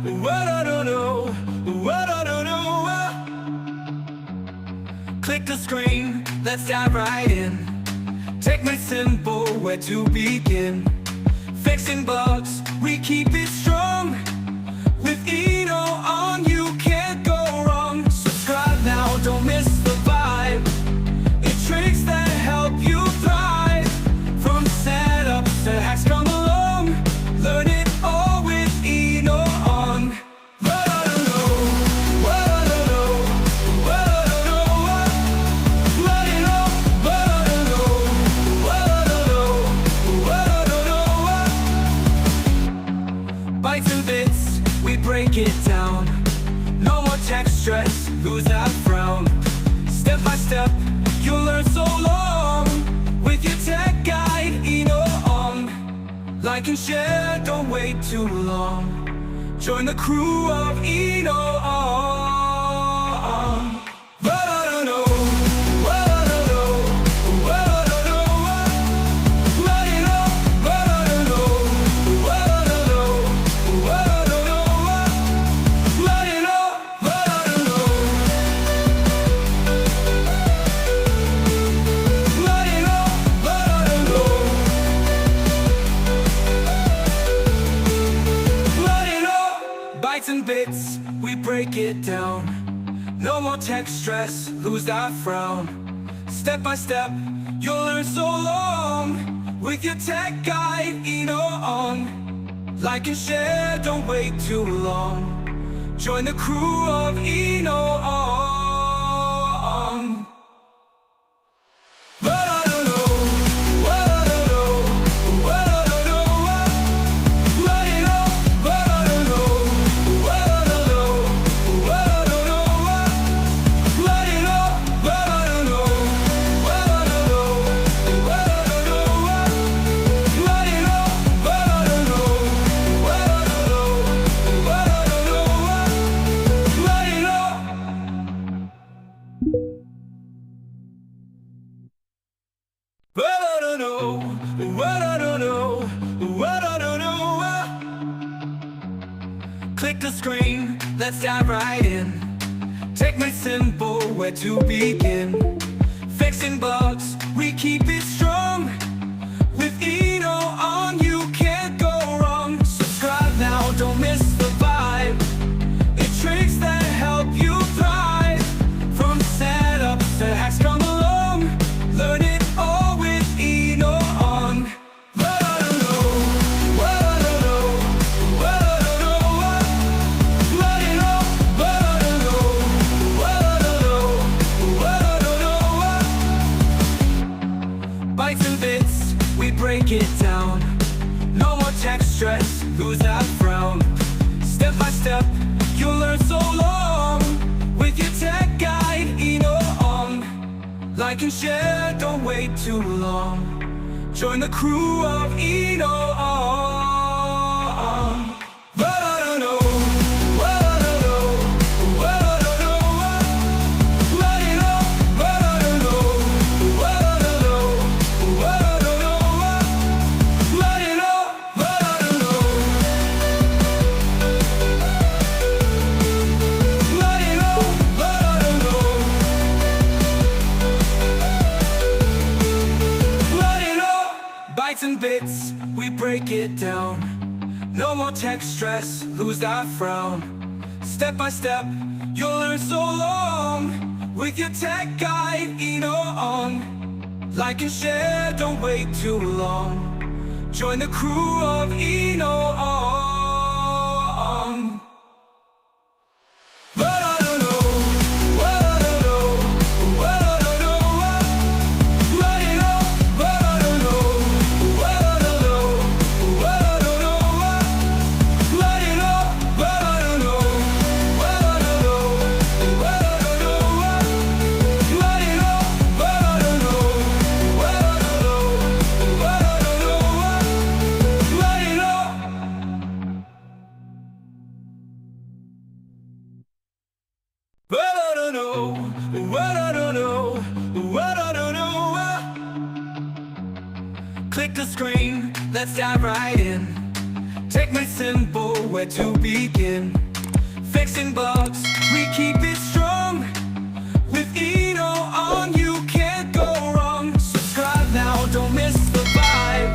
what I don't know, what I don't know. Click the screen, let's dive right in. Take my symbol, where to begin? Fixing bugs, we keep it strong. With Eno on, you can't go wrong. Subscribe now, don't miss the vibe. It's tricks that help you thrive. From setups to hacks, come along. Learn it all with Eno on. But I don't know, what I don't know, what I don't know. Let it all, but I don't know, what I don't know, what I don't know. Bytes and bits, we break it down. No more tech stress, lose that frown. Step by step, you'll learn so long. With your tech guide, Eno on. Like and share, don't wait too long. Join the crew of Eno on. But I don't know, what I don't know, what I don't know. Let it all, but I don't know, what I don't know, what I don't know. Let it all, but I don't know. Let it all, but I don't know. Let it all. Bytes and bits, we break it down. No more tech stress, lose that frown. Step by step, you'll learn so long. With your tech guide, Eno on. Like and share, don't wait too long. Join the crew of Eno on. But I don't know, what I don't know, what I don't know. Let it all, but I don't know, what I don't know, what I don't know. Let it all, but I don't know, what I don't know, what I don't know. Let it all, but I don't know, what I don't know, what I don't know. Let it all. But I don't know, what I don't know, what I don't know. Click the screen, let's dive right in. Take my symbol, where to begin? Fixing bugs, we keep it strong. With Eno on, you can't go wrong. Subscribe now, don't miss the vibe. It's tricks that help you thrive. From setups to hacks, come along. Learn it all with Eno on. But I don't know, what I don't know, what I don't know. Let it all, but I don't know, what I don't know, what I don't know. Bytes and bits, we break it down. No more tech stress, lose that frown. Step by step, you'll learn so long. With your tech guide, Eno on. Like and share, don't wait too long. Join the crew of Eno on. But I don't know, what I don't know, what I don't know. Let it all, but I don't know, what I don't know, what I don't know. Let it all, but I don't know. Let it all, but I don't know. Let it all. Bytes and bits, we break it down. No more tech stress, lose that frown. Step by step, you'll learn so long. With your tech guide, Eno on. Like and share, don't wait too long. Join the crew of Eno on. But I don't know, what I don't know, what I don't know. Let it all, but I don't know, what I don't know, what I don't know. Let it all, but I don't know, what I don't know, what I don't know. Let it all, but I don't know, what I don't know, what I don't know. Let it all. But I don't know, what I don't know, what I don't know. Click the screen, let's dive right in. Take my simple where to begin. Fixing bugs, we keep it strong. With Eno on, you can't go wrong. Subscribe now, don't miss the vibe.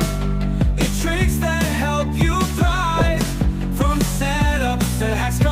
It's tricks that help you thrive. From setups to hacks.